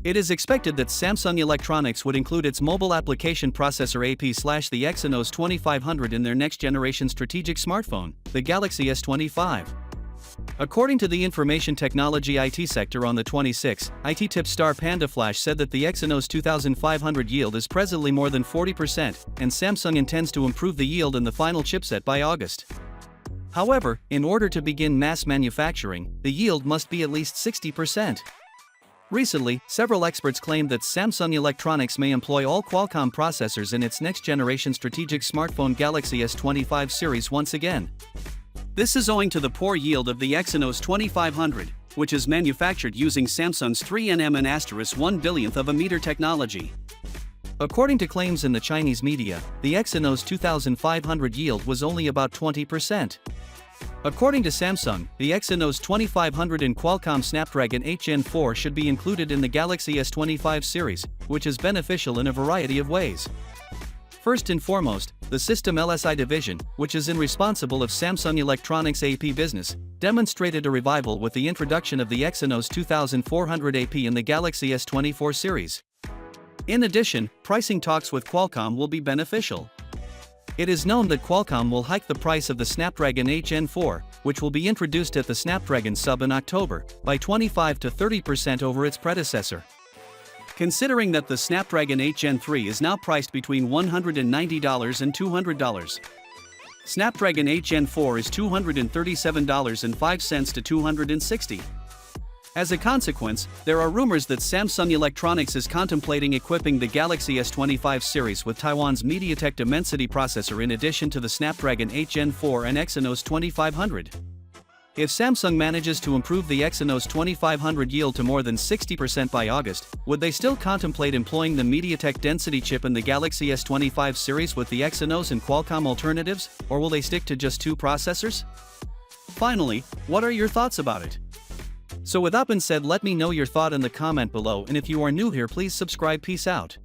It is expected that Samsung Electronics would include its mobile application processor AP/the Exynos 2500 in their next-generation strategic smartphone, the Galaxy S25. According to the information technology IT sector on the 26th, IT tip Star Panda Flash said that the Exynos 2500 yield is presently more than 40%, and Samsung intends to improve the yield in the final chipset by August. However, in order to begin mass manufacturing, the yield must be at least 60%. Recently, several experts claimed that Samsung Electronics may employ all Qualcomm processors in its next-generation strategic smartphone Galaxy S25 series once again. This is owing to the poor yield of the Exynos 2500, which is manufactured using Samsung's 3nm and *1 billionth of a meter technology. According to claims in the Chinese media, the Exynos 2500 yield was only about 20%. According to Samsung, the Exynos 2500 and Qualcomm Snapdragon 8 Gen 4 should be included in the Galaxy S25 series, which is beneficial in a variety of ways. First and foremost, the System LSI division, which is responsible of Samsung Electronics AP business, demonstrated a revival with the introduction of the Exynos 2400 AP in the Galaxy S24 series. In addition, pricing talks with Qualcomm will be beneficial. It is known that Qualcomm will hike the price of the Snapdragon 8 Gen 4, which will be introduced at the Snapdragon Sub in October, by 25 to 30% over its predecessor. Considering that the Snapdragon 8 Gen 3 is now priced between $190 and $200. Snapdragon 8 Gen 4 is $237.05 to $260. As a consequence, there are rumors that Samsung Electronics is contemplating equipping the Galaxy S25 series with Taiwan's MediaTek Dimensity processor in addition to the Snapdragon 8 Gen 4 and Exynos 2500. If Samsung manages to improve the Exynos 2500 yield to more than 60% by August, would they still contemplate employing the MediaTek Density chip in the Galaxy S25 series with the Exynos and Qualcomm alternatives, or will they stick to just two processors? Finally, what are your thoughts about it? So with that being said, let me know your thought in the comment below, and if you are new here, please subscribe. Peace out.